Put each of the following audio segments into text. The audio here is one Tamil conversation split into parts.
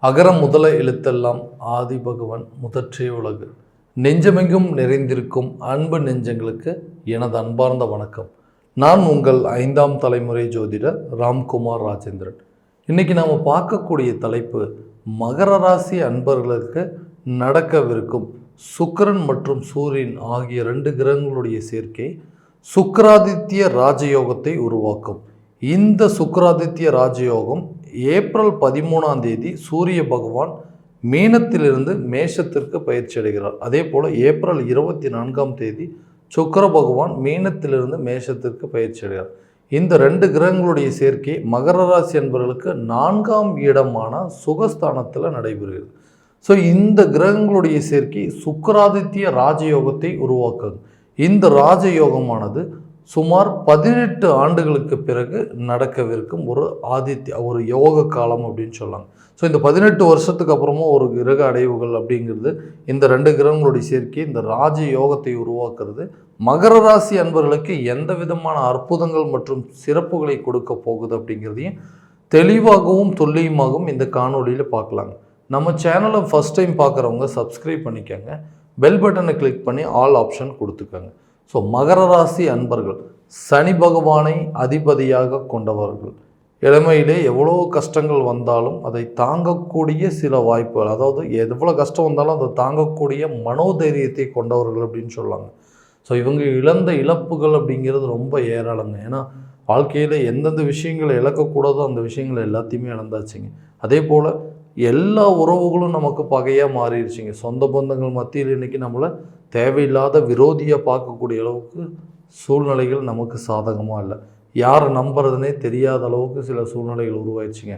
அகர முதல எழுத்தெல்லாம் ஆதி பகவன் முதற்றே உலகு. நெஞ்சமெங்கும் நிறைந்திருக்கும் அன்பு நெஞ்சங்களுக்கு எனது அன்பார்ந்த வணக்கம். நான் உங்கள் 5ஆம் தலைமுறை ஜோதிடர் ராம்குமார் ராஜேந்திரன். இன்னைக்கு நாம் பார்க்கக்கூடிய தலைப்பு மகர ராசி அன்பர்களுக்கு நடக்கவிருக்கும் சுக்கிரன் மற்றும் சூரியன் ஆகிய 2 கிரகங்களுடைய சேர்க்கை சுக்கிராதித்ய ராஜயோகத்தை உருவாக்கும். இந்த சுக்கிராதித்ய ராஜயோகம் ஏப்ரல் 13ஆம் தேதி சூரிய பகவான் மீனத்திலிருந்து மேஷத்திற்கு பயிற்சி அடைகிறார். அதே போல் ஏப்ரல் 24ஆம் தேதி சுக்கிர பகவான் மீனத்திலிருந்து மேஷத்திற்கு பயிற்சி அடைகிறார். இந்த 2 கிரகங்களுடைய சேர்க்கை மகர ராசி என்பவர்களுக்கு 4ஆம் இடமான சுகஸ்தானத்தில் நடைபெறுகிறது. ஸோ இந்த கிரகங்களுடைய சேர்க்கை சுக்கிராதித்ய ராஜயோகத்தை உருவாக்குது. இந்த ராஜயோகமானது சுமார் 18 ஆண்டுகளுக்கு பிறகு நடக்கவிருக்கும் ஒரு யோக காலம் அப்படின்னு சொல்லாங்க. ஸோ இந்த 18 வருஷத்துக்கு அப்புறமா ஒரு கிரக அடைவுகள் அப்படிங்கிறது இந்த 2 கிரகங்களுடைய சேர்க்கை இந்த ராஜ யோகத்தை உருவாக்குறது மகர ராசி அன்பர்களுக்கு எந்த விதமான அற்புதங்கள் மற்றும் சிறப்புகளை கொடுக்க போகுது அப்படிங்கிறதையும் தெளிவாகவும் துல்லியமாகவும் இந்த காணொலியில் பார்க்கலாங்க. நம்ம சேனலை ஃபஸ்ட் டைம் பார்க்குறவங்க சப்ஸ்கிரைப் பண்ணிக்கோங்க, பெல் பட்டனை கிளிக் பண்ணி ஆல் ஆப்ஷன் கொடுத்துக்கோங்க. ஸோ மகர ராசி அன்பர்கள் சனி பகவானை அதிபதியாக கொண்டவர்கள். இளமையிலே எவ்வளோ கஷ்டங்கள் வந்தாலும் அதை தாங்கக்கூடிய சில வாய்ப்புகள், அதாவது எவ்வளோ கஷ்டம் வந்தாலும் அதை தாங்கக்கூடிய மனோதைரியத்தை கொண்டவர்கள் அப்படின்னு சொல்லுவாங்க. ஸோ இவங்க இழந்த இழப்புகள் அப்படிங்கிறது ரொம்ப ஏராளங்க. ஏன்னா வாழ்க்கையில் எந்தெந்த விஷயங்களை இழக்கக்கூடாதோ அந்த விஷயங்களை எல்லாத்தையுமே இழந்தாச்சுங்க. அதே போல் எல்லா உறவுகளும் நமக்கு பகையாக மாறிடுச்சிங்க. சொந்த பந்தங்கள் மத்தியில் இன்றைக்கி நம்மளை தேவையில்லாத விரோதியாக பார்க்கக்கூடிய அளவுக்கு சூழ்நிலைகள் நமக்கு சாதகமாக இல்லை. யாரை நம்புறதுனே தெரியாத அளவுக்கு சில சூழ்நிலைகள் உருவாயிடுச்சிங்க.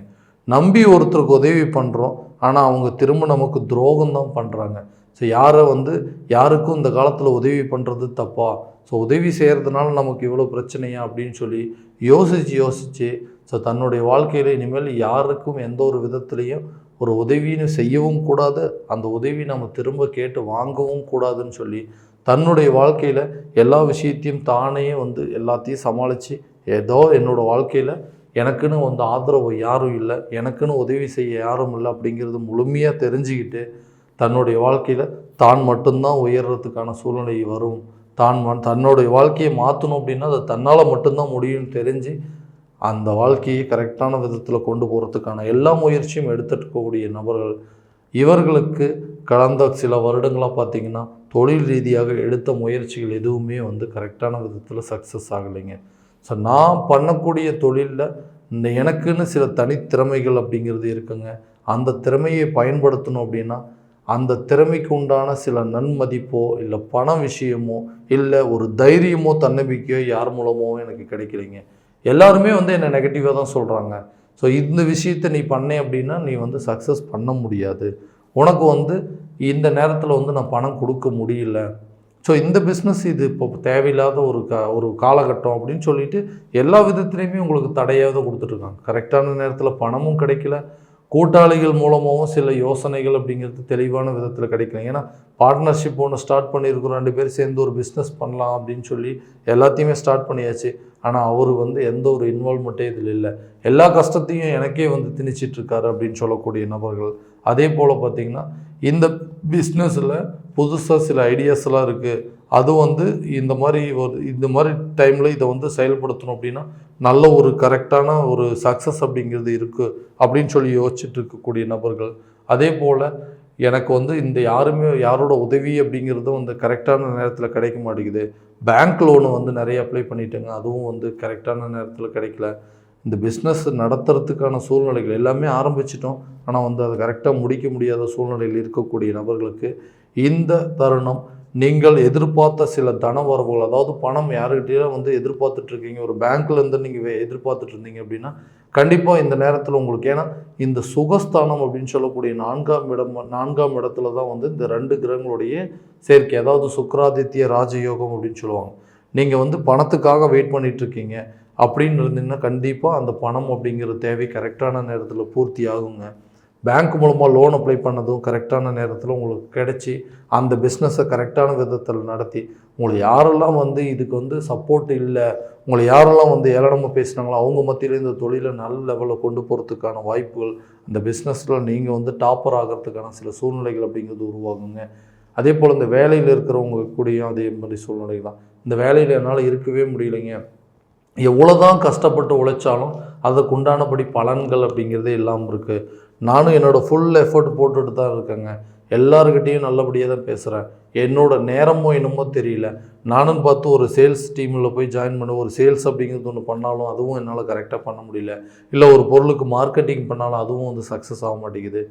நம்பி ஒருத்தருக்கு உதவி பண்ணுறோம், ஆனால் அவங்க திரும்ப நமக்கு துரோகம் தான் பண்ணுறாங்க. ஸோ யாருக்கும் இந்த காலத்தில் உதவி பண்ணுறது தப்பா, ஸோ உதவி செய்கிறதுனால நமக்கு இவ்வளோ பிரச்சனையா அப்படின்னு சொல்லி யோசித்து ஸோ தன்னுடைய வாழ்க்கையில் இனிமேல் யாருக்கும் எந்த ஒரு விதத்துலேயும் ஒரு உதவின்னு செய்யவும் கூடாது, அந்த உதவி நம்ம திரும்ப கேட்டு வாங்கவும் கூடாதுன்னு சொல்லி தன்னுடைய வாழ்க்கையில் எல்லா விஷயத்தையும் தானே எல்லாத்தையும் சமாளித்து ஏதோ என்னோடய வாழ்க்கையில் எனக்குன்னு ஆதரவு யாரும் இல்லை, எனக்குன்னு உதவி செய்ய யாரும் இல்லை அப்படிங்கிறது முழுமையாக தெரிஞ்சுக்கிட்டு தன்னுடைய வாழ்க்கையில் தான் மட்டும்தான் உயர்றதுக்கான சூழ்நிலை வரும். தன்னுடைய வாழ்க்கையை மாற்றணும் அப்படின்னா அது தன்னால் மட்டும்தான் முடியும்னு தெரிஞ்சு அந்த வாழ்க்கையை கரெக்டான விதத்தில் கொண்டு போகிறதுக்கான எல்லா முயற்சியும் எடுத்துக்கக்கூடிய நபர்கள். இவர்களுக்கு கடந்த சில வருடங்களாக பார்த்திங்கன்னா தொழில் ரீதியாக எடுத்த முயற்சிகள் எதுவுமே கரெக்டான விதத்தில் சக்ஸஸ் ஆகலைங்க. ஸோ நான் பண்ணக்கூடிய தொழிலில் எனக்குன்னு சில தனித்திறமைகள் அப்படிங்கிறது இருக்குங்க. அந்த திறமையை பயன்படுத்தணும் அப்படின்னா அந்த திறமைக்கு உண்டான சில நன்மதிப்போ இல்லை பண விஷயமோ இல்லை ஒரு தைரியமோ தன்னம்பிக்கையோ யார் மூலமோ எனக்கு கிடைக்கலைங்க. எல்லாருமே என்னை நெகட்டிவாக தான் சொல்கிறாங்க. ஸோ இந்த விஷயத்தை நீ பண்ணேன் அப்படின்னா நீ சக்ஸஸ் பண்ண முடியாது, உனக்கு இந்த நேரத்தில் நான் பணம் கொடுக்க முடியல, ஸோ இந்த பிஸ்னஸ் இது இப்போ தேவையில்லாத ஒரு காலகட்டம் அப்படின்னு சொல்லிட்டு எல்லா விதத்துலேயுமே உங்களுக்கு தடையாவது கொடுத்துட்ருக்காங்க. கரெக்டான நேரத்தில் பணமும் கிடைக்கல, கூட்டாளிகள் மூலமாகவும் சில யோசனைகள் அப்படிங்கிறது தெளிவான விதத்தில் கிடைக்கல. ஏன்னா பார்ட்னர்ஷிப் ஒன்று ஸ்டார்ட் பண்ணியிருக்கிறோம், 2 பேர் சேர்ந்து ஒரு பிஸ்னஸ் பண்ணலாம் அப்படின்னு சொல்லி எல்லாத்தையுமே ஸ்டார்ட் பண்ணியாச்சு. ஆனால் அவர் எந்த ஒரு இன்வால்மெண்ட்டே இதில் இல்லை, எல்லா கஷ்டத்தையும் எனக்கே திணிச்சிட்ருக்காரு அப்படின்னு சொல்லக்கூடிய நபர்கள். அதே போல் பார்த்திங்கன்னா இந்த பிஸ்னஸில் புதுசாக சில ஐடியாஸ்லாம் இருக்குது, அது இந்த மாதிரி டைமில் இதை செயல்படுத்தணும் அப்படின்னா நல்ல ஒரு கரெக்டான ஒரு சக்ஸஸ் அப்படிங்கிறது இருக்குது அப்படின்னு சொல்லி யோசிச்சுட்டு இருக்கக்கூடிய நபர்கள். அதே போல் எனக்கு இந்த யாரோட உதவி அப்படிங்கிறது கரெக்டான நேரத்தில் கிடைக்க மாட்டேங்குது, பேங்க் லோனு நிறைய அப்ளை பண்ணிட்டேங்க, அதுவும் கரெக்டான நேரத்தில் கிடைக்கல, இந்த பிஸ்னஸ் நடத்துறதுக்கான சூழ்நிலைகள் எல்லாமே ஆரம்பிச்சிட்டோம் ஆனால் அதை கரெக்டாக முடிக்க முடியாத சூழ்நிலையில் இருக்கக்கூடிய நபர்களுக்கு இந்த தருணம் நீங்கள் எதிர்பார்த்த சில தன வரவுகள், அதாவது பணம் யாருக்கிட்டேயும் எதிர்பார்த்துட்ருக்கீங்க, ஒரு பேங்க்லேருந்து நீங்கள் எதிர்பார்த்துட்டு இருந்தீங்க அப்படின்னா கண்டிப்பாக இந்த நேரத்தில் உங்களுக்கு, ஏன்னா இந்த சுகஸ்தானம் அப்படின்னு சொல்லக்கூடிய 4ஆம் இடத்துல தான் இந்த 2 கிரகங்களுடைய சேர்க்கை, அதாவது சுக்கிராதித்ய ராஜயோகம் அப்படின்னு சொல்லுவாங்க. நீங்கள் பணத்துக்காக வெயிட் பண்ணிகிட்ருக்கீங்க அப்படின்னு இருந்தீங்கன்னா கண்டிப்பாக அந்த பணம் அப்படிங்கிற தேவை கரெக்டான நேரத்தில் பூர்த்தி ஆகுங்க. பேங்க் மூலமாக லோன் அப்ளை பண்ணதும் கரெக்டான நேரத்தில் உங்களுக்கு கிடைச்சி அந்த பிஸ்னஸை கரெக்டான விதத்தில் நடத்தி உங்களை யாரெல்லாம் வந்து இதுக்கு வந்து சப்போர்ட் இல்லை, உங்களை யாரெல்லாம் வந்து ஏளனமாக பேசுனாங்களோ அவங்க மத்தியில் இந்த தொழிலை நல்ல லெவலில் கொண்டு போகிறதுக்கான வாய்ப்புகள், அந்த பிஸ்னஸில் நீங்கள் வந்து டாப்பர் ஆகிறதுக்கான சில சூழ்நிலைகள் அப்படிங்கிறது உருவாகுங்க. அதே போல் இந்த வேலையில் இருக்கிறவங்க கூடயும் அதே மாதிரி சூழ்நிலை தான். இந்த வேலையில் என்னால் இருக்கவே முடியலைங்க, எவ்வளோ தான் கஷ்டப்பட்டு உழைச்சாலும் அதுக்கு உண்டானபடி பலன்கள் அப்படிங்கிறதே இல்லாமல் இருக்குது. நானும் என்னோடய ஃபுல் எஃபர்ட் போட்டுட்டு தான் இருக்கேங்க, எல்லாருக்கிட்டேயும் நல்லபடியாக தான் பேசுகிறேன், என்னோடய நேரமோ என்னமோ தெரியல, நானும் பார்த்து ஒரு சேல்ஸ் டீமில் போய் ஜாயின் பண்ண ஒரு சேல்ஸ் அப்படிங்கிறது ஒன்று பண்ணாலும் அதுவும் என்னால் கரெக்டாக பண்ண முடியல, இல்லை ஒரு பொருளுக்கு மார்க்கெட்டிங் பண்ணாலும் அதுவும் வந்து சக்ஸஸ் ஆக மாட்டேங்குது.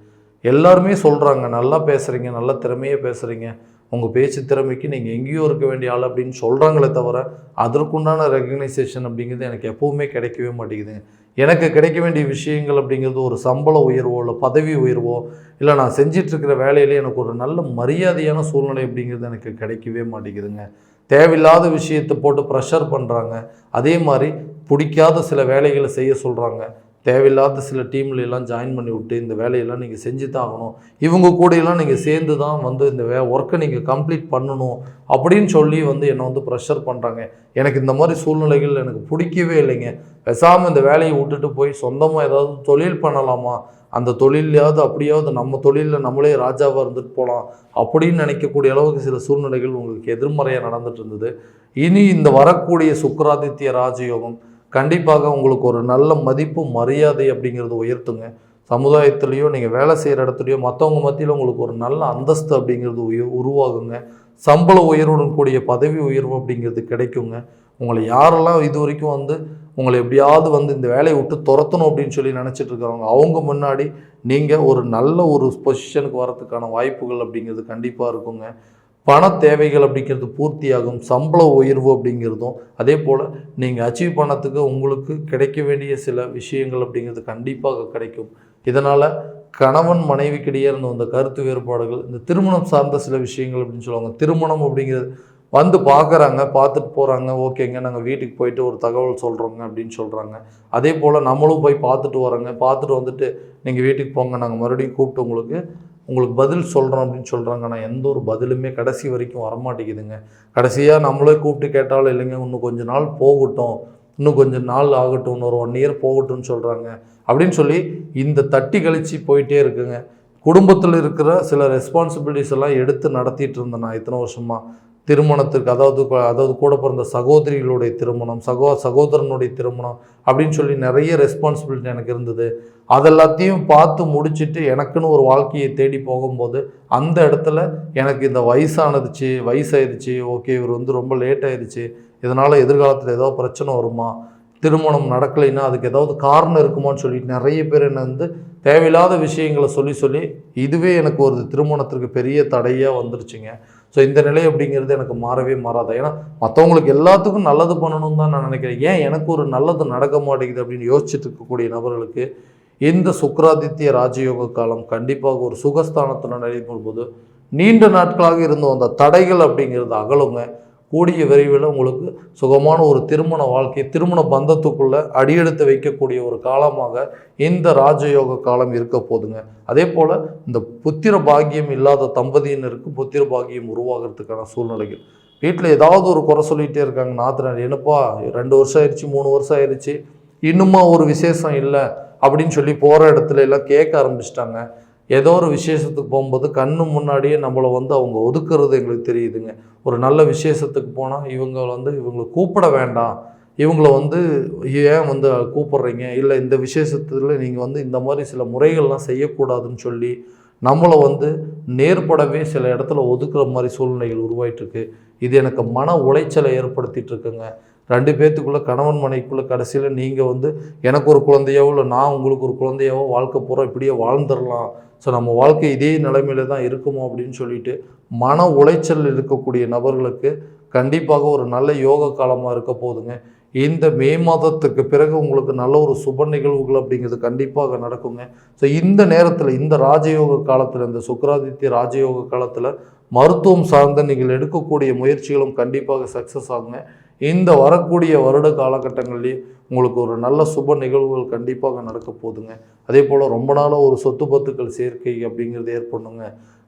எல்லாருமே சொல்கிறாங்க நல்லா பேசுகிறீங்க, நல்ல திறமையாக பேசுகிறீங்க, உங்கள் பேச்சு திறமைக்கு நீங்கள் எங்கேயோ இருக்க வேண்டிய ஆள் அப்படின்னு சொல்கிறாங்களே தவிர அதற்குண்டான ரெகக்னைசேஷன் அப்படிங்கிறது எனக்கு எப்போவுமே கிடைக்கவே மாட்டேங்குதுங்க. எனக்கு கிடைக்க வேண்டிய விஷயங்கள் அப்படிங்கிறது ஒரு சம்பள உயர்வோ இல்லை பதவி உயர்வோ இல்லை நான் செஞ்சிட்ருக்கிற வேலையிலே எனக்கு ஒரு நல்ல மரியாதையான சூழ்நிலை அப்படிங்கிறது எனக்கு கிடைக்கவே மாட்டேங்குதுங்க. தேவையில்லாத விஷயத்தை போட்டு ப்ரெஷர் பண்ணுறாங்க, அதே மாதிரி பிடிக்காத சில வேலைகளை செய்ய சொல்கிறாங்க, தேவையில்லாத சில டீம்ல எல்லாம் ஜாயின் பண்ணி விட்டு இந்த வேலையெல்லாம் நீங்கள் செஞ்சு தான் ஆகணும், இவங்க கூடையெல்லாம் நீங்கள் சேர்ந்து தான் வந்து இந்த ஒர்க்கை நீங்கள் கம்ப்ளீட் பண்ணணும் அப்படின்னு சொல்லி வந்து என்னை வந்து ப்ரெஷர் பண்ணுறாங்க. எனக்கு இந்த மாதிரி சூழ்நிலைகள் எனக்கு பிடிக்கவே இல்லைங்க. பேசாமல் இந்த வேலையை விட்டுட்டு போய் சொந்தமாக ஏதாவது தொழில் பண்ணலாமா, அந்த தொழிலையாவது அப்படியாவது நம்ம தொழிலில் நம்மளே ராஜாவாக இருந்துட்டு போகலாம் அப்படின்னு நினைக்கக்கூடிய அளவுக்கு சில சூழ்நிலைகள் உங்களுக்கு எதிர்மறையாக நடந்துட்டு இருந்தது. இனி இந்த வரக்கூடிய சுக்கிராதித்ய ராஜயோகம் கண்டிப்பாக உங்களுக்கு ஒரு நல்ல மதிப்பு மரியாதை அப்படிங்கிறது உயர்த்துங்க. சமுதாயத்துலேயோ நீங்கள் வேலை செய்கிற இடத்துலையோ மற்றவங்க மத்தியில் உங்களுக்கு ஒரு நல்ல அந்தஸ்து அப்படிங்கிறது உருவாகுங்க. சம்பள உயர்வுடன் கூடிய பதவி உயர்வு அப்படிங்கிறது கிடைக்குங்க. உங்களை யாரெல்லாம் இது வரைக்கும் வந்து உங்களை எப்படியாவது வந்து இந்த வேலையை விட்டு துரத்தணும் அப்படின்னு சொல்லி நினச்சிட்டு இருக்கிறவங்க அவங்க முன்னாடி நீங்கள் ஒரு நல்ல ஒரு பொசிஷனுக்கு வரதுக்கான வாய்ப்புகள் அப்படிங்கிறது கண்டிப்பாக இருக்குங்க. பண தேவைகள் அப்படிங்கிறது பூர்த்தியாகும், சம்பள உயர்வு அப்படிங்கிறதும் அதே போல் நீங்கள் அச்சீவ் பண்ணத்துக்கு உங்களுக்கு கிடைக்க வேண்டிய சில விஷயங்கள் அப்படிங்கிறது கண்டிப்பாக கிடைக்கும். இதனால் கணவன் மனைவிக்கிடையே இருந்த அந்த கருத்து வேறுபாடுகள், இந்த திருமணம் சார்ந்த சில விஷயங்கள் அப்படின்னு சொல்லுவாங்க, திருமணம் அப்படிங்கிறது வந்து பார்க்குறாங்க, பார்த்துட்டு போகிறாங்க, ஓகேங்க நாங்கள் வீட்டுக்கு போயிட்டு ஒரு தகவல் சொல்கிறோங்க அப்படின்னு சொல்கிறாங்க. அதே போல் நம்மளும் போய் பார்த்துட்டு வரோங்க, பார்த்துட்டு வந்துட்டு நீங்கள் வீட்டுக்கு போங்க நாங்கள் மறுபடியும் கூப்பிட்டு உங்களுக்கு பதில் சொல்கிறோம் அப்படின்னு சொல்கிறாங்க. ஆனால் எந்த ஒரு பதிலுமே கடைசி வரைக்கும் வரமாட்டேங்குதுங்க. கடைசியாக நம்மளே கூப்பிட்டு கேட்டாலும் இல்லைங்க இன்னும் கொஞ்சம் நாள் போகட்டும், இன்னும் கொஞ்சம் நாள் ஆகட்டும், இன்னொரு 1 இயர் போகட்டும்னு சொல்கிறாங்க அப்படின்னு சொல்லி இந்த தட்டி கழிச்சு போயிட்டே இருக்குங்க. குடும்பத்தில் இருக்கிற சில ரெஸ்பான்சிபிலிட்டிஸ் எல்லாம் எடுத்து நடத்திட்டு இருந்தேன் நான் இத்தனை வருஷமாக. திருமணத்துக்கு அதாவது கூட பிறந்த சகோதரிகளுடைய திருமணம், சகோதரனுடைய திருமணம் அப்படின்னு சொல்லி நிறைய ரெஸ்பான்சிபிலிட்டி எனக்கு இருந்தது. அதெல்லாத்தையும் பார்த்து முடிச்சுட்டு எனக்குன்னு ஒரு வாழ்க்கையை தேடி போகும்போது அந்த இடத்துல எனக்கு இந்த வயசாயிருச்சு, ஓகே இவர் வந்து ரொம்ப லேட் ஆயிடுச்சு, இதனால் எதிர்காலத்தில் ஏதாவது பிரச்சனை வருமா, திருமணம் நடக்கலைன்னா அதுக்கு ஏதாவது காரணம் இருக்குமான்னு சொல்லிட்டு நிறைய பேர் என்னை வந்து தேவையில்லாத விஷயங்களை சொல்லி இதுவே எனக்கு ஒரு திருமணத்திற்கு பெரிய தடையாக வந்துருச்சுங்க. ஸோ இந்த நிலை அப்படிங்கிறது எனக்கு மாறவே மாறாது. ஏன்னா மற்றவங்களுக்கு எல்லாத்துக்கும் நல்லது பண்ணணும்னு தான் நான் நினைக்கிறேன். ஏன் எனக்கு ஒரு நல்லது நடக்க மாட்டேங்குது அப்படின்னு யோசிச்சுட்டு இருக்கக்கூடிய நபர்களுக்கு இந்த சுக்கிராதித்ய ராஜயோக காலம் கண்டிப்பாக ஒரு சுகஸ்தானத்தில் நடைபெறும் போது நீண்ட நாட்களாக இருந்த அந்த தடைகள் அப்படிங்கிறது அகலுங்க. கூடிய விரைவில் உங்களுக்கு சுகமான ஒரு திருமண வாழ்க்கை, திருமண பந்தத்துக்குள்ளே அடியெடுத்து வைக்கக்கூடிய ஒரு காலமாக இந்த ராஜயோக காலம் இருக்க போதுங்க. அதே போல் இந்த புத்திர பாக்கியம் இல்லாத தம்பதியினருக்கு புத்திர பாக்கியம் உருவாகிறதுக்கான சூழ்நிலைகள், வீட்டில் ஏதாவது ஒரு குறை சொல்லிகிட்டே இருக்காங்க, நாத்தினார் என்னப்பா 2 வருஷம் ஆயிடுச்சு 3 வருஷம் ஆயிடுச்சு இன்னுமா ஒரு விசேஷம் இல்லை அப்படின்னு சொல்லி போகிற இடத்துல எல்லாம் கேட்க ஆரம்பிச்சிட்டாங்க. ஏதோ ஒரு விசேஷத்துக்கு போகும்போது கண்ணு முன்னாடியே நம்மளை வந்து அவங்க ஒதுக்குறது எங்களுக்கு தெரியுதுங்க. ஒரு நல்ல விசேஷத்துக்கு போனால் இவங்களை கூப்பிட வேண்டாம், இவங்கள வந்து ஏன் வந்து கூப்பிட்றீங்க, இல்லை இந்த விசேஷத்தில் நீங்கள் வந்து இந்த மாதிரி சில முறைகள்லாம் செய்யக்கூடாதுன்னு சொல்லி நம்மளை வந்து நேர்படவே சில இடத்துல ஒதுக்குற மாதிரி சூழ்நிலைகள் உருவாயிட்ருக்கு. இது எனக்கு மன உளைச்சலை ஏற்படுத்திட்டு இருக்குங்க. 2 பேர்த்துக்குள்ளே கணவன் மனைவிக்குள்ளே கடைசியில் நீங்கள் வந்து எனக்கு ஒரு குழந்தையாவோ இல்லை நான் உங்களுக்கு ஒரு குழந்தையாவோ வாழ்க்கை பூரா இப்படியே வாழ்ந்துடலாம், ஸோ நம்ம வாழ்க்கை இதே நிலைமையில தான் இருக்குமோ அப்படின்னு சொல்லிட்டு மன உளைச்சல் இருக்கக்கூடிய நபர்களுக்கு கண்டிப்பாக ஒரு நல்ல யோக காலமாக இருக்க போதுங்க. இந்த மே மாதத்துக்கு பிறகு உங்களுக்கு நல்ல ஒரு சுப நிகழ்வுகள் அப்படிங்கிறது கண்டிப்பாக நடக்குங்க. ஸோ இந்த நேரத்தில், இந்த ராஜயோக காலத்தில், இந்த சுக்கிராதித்ய ராஜயோக காலத்தில் மருத்துவம் சார்ந்த நீங்கள் எடுக்கக்கூடிய முயற்சிகளும் கண்டிப்பாக சக்ஸஸ் ஆகுங்க. இந்த வரக்கூடிய வருட காலகட்டங்கள்லேயே உங்களுக்கு ஒரு நல்ல சுப நிகழ்வுகள் கண்டிப்பாக நடக்க போகுதுங்க. அதே போல் ரொம்ப நாளாக ஒரு சொத்து பத்துக்கள் சேர்க்கை அப்படிங்கிறது ஏற்படணுங்க.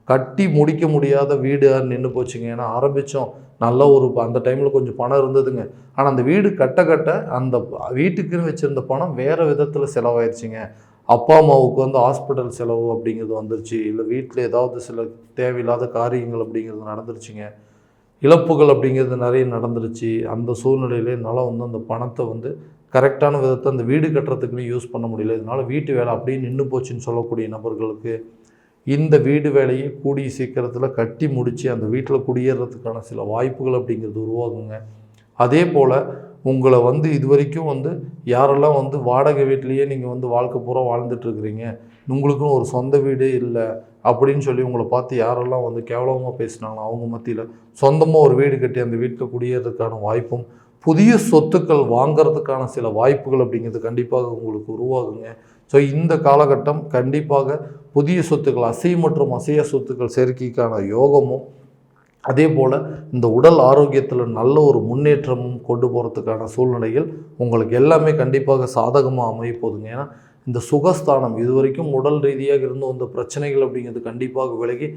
கட்டி முடிக்க முடியாத வீடு நின்று போச்சுங்க. ஏன்னா ஆரம்பித்தோம் நல்ல ஒரு அந்த டைமில் கொஞ்சம் பணம் இருந்ததுங்க. ஆனால் அந்த வீடு கட்ட கட்ட அந்த வீட்டுக்குன்னு வச்சுருந்த பணம் வேறு விதத்தில் செலவாயிடுச்சுங்க. அப்பா அம்மாவுக்கு ஹாஸ்பிட்டல் செலவு அப்படிங்கிறது வந்துருச்சு, இல்லை வீட்டில் ஏதாவது சில தேவையில்லாத காரியங்கள் அப்படிங்கிறது நடந்துருச்சுங்க, இழப்புகள் அப்படிங்கிறது நிறைய நடந்துருச்சு. அந்த சூழ்நிலையிலே என்னால் அந்த பணத்தை கரெக்டான விதத்தை அந்த வீடு கட்டுறதுக்குன்னு யூஸ் பண்ண முடியல. இதனால் வீட்டு வேலை அப்படியே நின்று போச்சுன்னு சொல்லக்கூடிய நபர்களுக்கு இந்த வீடு வேலையை கூடிய சீக்கிரத்தில் கட்டி முடித்து அந்த வீட்டில் குடியேறதுக்கான சில வாய்ப்புகள் அப்படிங்கிறது உருவாகுங்க. அதே போல் உங்களை இது வரைக்கும் யாரெல்லாம் வாடகை வீட்லேயே நீங்கள் வாழ்க்கை பூரா வாழ்ந்துட்டுருக்குறீங்க, உங்களுக்குன்னு ஒரு சொந்த வீடு இல்லை அப்படின்னு சொல்லி உங்களை பார்த்து யாரெல்லாம் கேவலமாக பேசினாங்களோ அவங்க மத்தியில் சொந்தமாக ஒரு வீடு கட்டி அந்த வீட்டில் குடியேறதுக்கான வாய்ப்பும், புதிய சொத்துக்கள் வாங்கிறதுக்கான சில வாய்ப்புகள் அப்படிங்கிறது கண்டிப்பாக உங்களுக்கு உருவாகுங்க. ஸோ இந்த காலகட்டம் கண்டிப்பாக புதிய சொத்துக்கள், அசைய மற்றும் அசைய சொத்துக்கள் சேர்க்கைக்கான யோகமும், அதே போல் இந்த உடல் ஆரோக்கியத்தில் நல்ல ஒரு முன்னேற்றமும் கொண்டு போகிறதுக்கான சூழ்நிலைகள் உங்களுக்கு எல்லாமே கண்டிப்பாக சாதகமாக அமைய போகுதுங்க. ஏன்னா இந்த சுகஸ்தானம் இது வரைக்கும் உடல் ரீதியாக இருந்து வந்த பிரச்சனைகள் அப்படிங்கிறது கண்டிப்பாக விலகி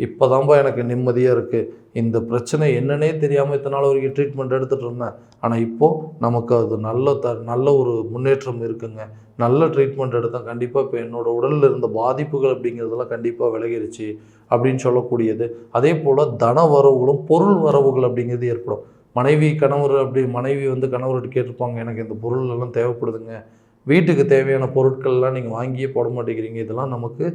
இப்போ தான்ப்பா எனக்கு நிம்மதியாக இருக்குது, இந்த பிரச்சனை என்னன்னே தெரியாமல் இத்தனை நாள் வரைக்கும் ட்ரீட்மெண்ட் எடுத்துகிட்டு இருந்தேன், ஆனால் இப்போது நமக்கு அது நல்ல ஒரு முன்னேற்றம் இருக்குங்க, நல்ல ட்ரீட்மெண்ட் எடுத்தால் கண்டிப்பாக இப்போ என்னோடய உடலில் இருந்த பாதிப்புகள் அப்படிங்கிறதெல்லாம் கண்டிப்பாக விலகிருச்சு அப்படின்னு சொல்லக்கூடியது. அதே போல் தன வரவுகளும் பொருள் வரவுகள் அப்படிங்கிறது ஏற்படும். மனைவி கணவர்கிட்ட கேட்டிருப்பாங்க, எனக்கு இந்த பொருள் எல்லாம் தேவைப்படுதுங்க, வீட்டுக்கு தேவையான பொருட்கள்லாம் நீங்கள் வாங்கியே போட மாட்டேங்கிறீங்க, இதெல்லாம் நமக்கு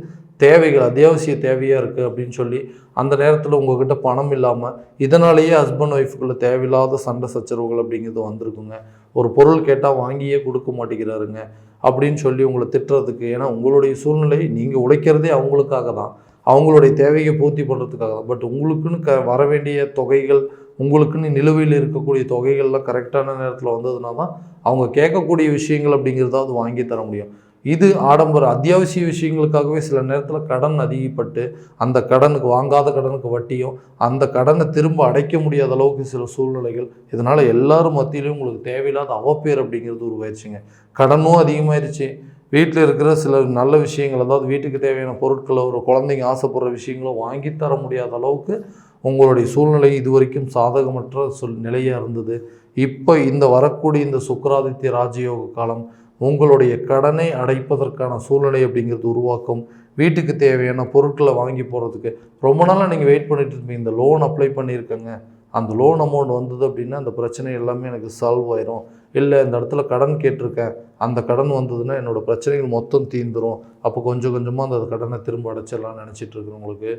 தேவைகள் அத்தியாவசிய தேவையாக இருக்குது அப்படின்னு சொல்லி அந்த நேரத்தில் உங்கள்கிட்ட பணம் இல்லாமல் இதனாலேயே ஹஸ்பண்ட் ஒய்ஃபுக்குள்ள தேவையில்லாத சண்டை சச்சரவுகள் அப்படிங்கிறது வந்திருக்குங்க. ஒரு பொருள் கேட்டால் வாங்கியே கொடுக்க மாட்டேங்கிறாருங்க அப்படின்னு சொல்லி உங்களை திட்டுறதுக்கு. ஏன்னா உங்களுடைய சூழ்நிலை, நீங்கள் உழைக்கிறதே அவங்களுக்காக தான், அவங்களுடைய தேவையை பூர்த்தி பண்ணுறதுக்காக தான். பட் உங்களுக்குன்னு வர வேண்டிய தொகைகள், உங்களுக்குன்னு நிலுவையில் இருக்கக்கூடிய தொகைகள்லாம் கரெக்டான நேரத்தில் வந்ததுனா தான் அவங்க கேட்கக்கூடிய விஷயங்கள் அப்படிங்கிறதாவது வாங்கி தர முடியும். இது ஆடம்பர அத்தியாவசிய விஷயங்களுக்காகவே சில நேரத்தில் கடன் அதிகப்பட்டு அந்த கடனுக்கு, வாங்காத கடனுக்கு வட்டியும், அந்த கடனை திரும்ப அடைக்க முடியாத அளவுக்கு சில சூழ்நிலைகள், இதனால் எல்லாரும் மத்தியிலையும் உங்களுக்கு தேவையில்லாத அவப்பேர் அப்படிங்கிறது உருவாயிருச்சுங்க. கடனும் அதிகமாகிடுச்சு, வீட்டில் இருக்கிற சில நல்ல விஷயங்கள், அதாவது வீட்டுக்கு தேவையான பொருட்களை, ஒரு குழந்தைங்க ஆசைப்படுற விஷயங்களும் வாங்கி தர முடியாத அளவுக்கு உங்களுடைய சூழ்நிலை இது வரைக்கும் சாதகமற்ற நிலையாக இருந்தது. இப்போ இந்த வரக்கூடிய இந்த சுக்கிராதித்ய ராஜயோக காலம் உங்களுடைய கடனை அடைப்பதற்கான சூழ்நிலை அப்படிங்கிறது உருவாக்கும். வீட்டுக்கு தேவையான பொருட்களை வாங்கி போகிறதுக்கு ரொம்ப நாளாக நீங்கள் வெயிட் பண்ணிட்டு இருப்பீங்க, இந்த லோன் அப்ளை பண்ணியிருக்கேங்க, அந்த லோன் அமௌண்ட் வந்தது அப்படின்னா அந்த பிரச்சனை எல்லாமே எனக்கு சால்வ் ஆயிரும், இல்லை இந்த இடத்துல கடன் கேட்டிருக்கேன், அந்த கடன் வந்ததுன்னா என்னோடய பிரச்சனைகள் மொத்தம் தீர்ந்துடும், அப்போ கொஞ்சம் கொஞ்சமாக அந்த கடனை திரும்ப அடைச்சிடலாம்னு நினச்சிட்டு இருக்கிறவங்களுக்கு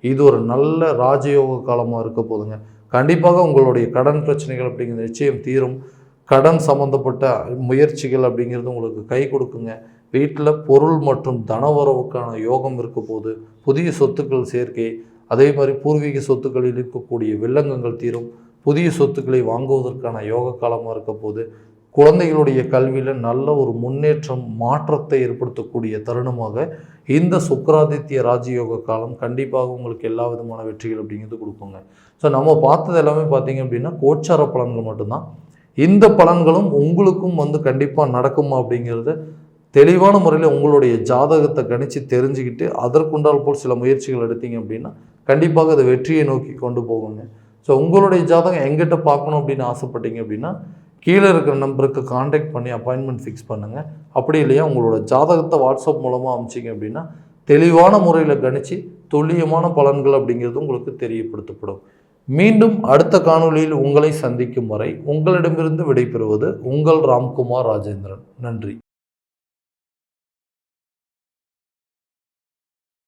இது ஒரு நல்ல ராஜயோக காலமாக இருக்க போதுங்க. கண்டிப்பாக உங்களுடைய கடன் பிரச்சனைகள் அப்படிங்கிறது நிச்சயம் தீரும். கடன் சம்மந்தப்பட்ட முயற்சிகள் அப்படிங்கிறது உங்களுக்கு கை கொடுக்குங்க. வீட்டில் பொருள் மற்றும் தனவரவுக்கான யோகம் இருக்க போது, புதிய சொத்துக்கள் சேர்க்கை, அதே மாதிரி பூர்வீக சொத்துக்களில் இருக்கக்கூடிய வில்லங்கங்கள் தீரும். புதிய சொத்துக்களை வாங்குவதற்கான யோக காலமாக இருக்க போது, குழந்தைகளுடைய கல்வியில் நல்ல ஒரு முன்னேற்றம், மாற்றத்தை ஏற்படுத்தக்கூடிய தருணமாக இந்த சுக்கிராதித்ய ராஜயோக காலம் கண்டிப்பாக உங்களுக்கு எல்லா விதமான வெற்றிகள் அப்படிங்கிறது கொடுக்குங்க. ஸோ நம்ம பார்த்தது எல்லாமே பார்த்தீங்க அப்படின்னா கோச்சார பலன்கள் மட்டும்தான். இந்த பலன்களும் உங்களுக்கும் கண்டிப்பாக நடக்குமா அப்படிங்கிறத தெளிவான முறையில் உங்களுடைய ஜாதகத்தை கணித்து தெரிஞ்சுக்கிட்டு அதற்குண்டால் போல் சில முயற்சிகள் எடுத்தீங்க அப்படின்னா கண்டிப்பாக அது வெற்றியை நோக்கி கொண்டு போகுங்க. ஸோ உங்களுடைய ஜாதகம் எங்கிட்ட பார்க்கணும் அப்படின்னு ஆசைப்பட்டீங்க அப்படின்னா கீழே இருக்கிற நம்பருக்கு காண்டாக்ட் பண்ணி அப்பாயின்மெண்ட் ஃபிக்ஸ் பண்ணுங்கள். அப்படி இல்லையா உங்களோட ஜாதகத்தை வாட்ஸ்அப் மூலமாக அனுப்பிச்சிங்க அப்படின்னா தெளிவான முறையில் கணித்து துல்லியமான பலன்கள் அப்படிங்கிறது உங்களுக்கு தெரியப்படுத்தப்படும். மீண்டும் அடுத்த காணொளியில் உங்களை சந்திக்கும் வரை உங்களிடமிருந்து விடைபெறுவது உங்கள் ராம்குமார் ராஜேந்திரன். நன்றி.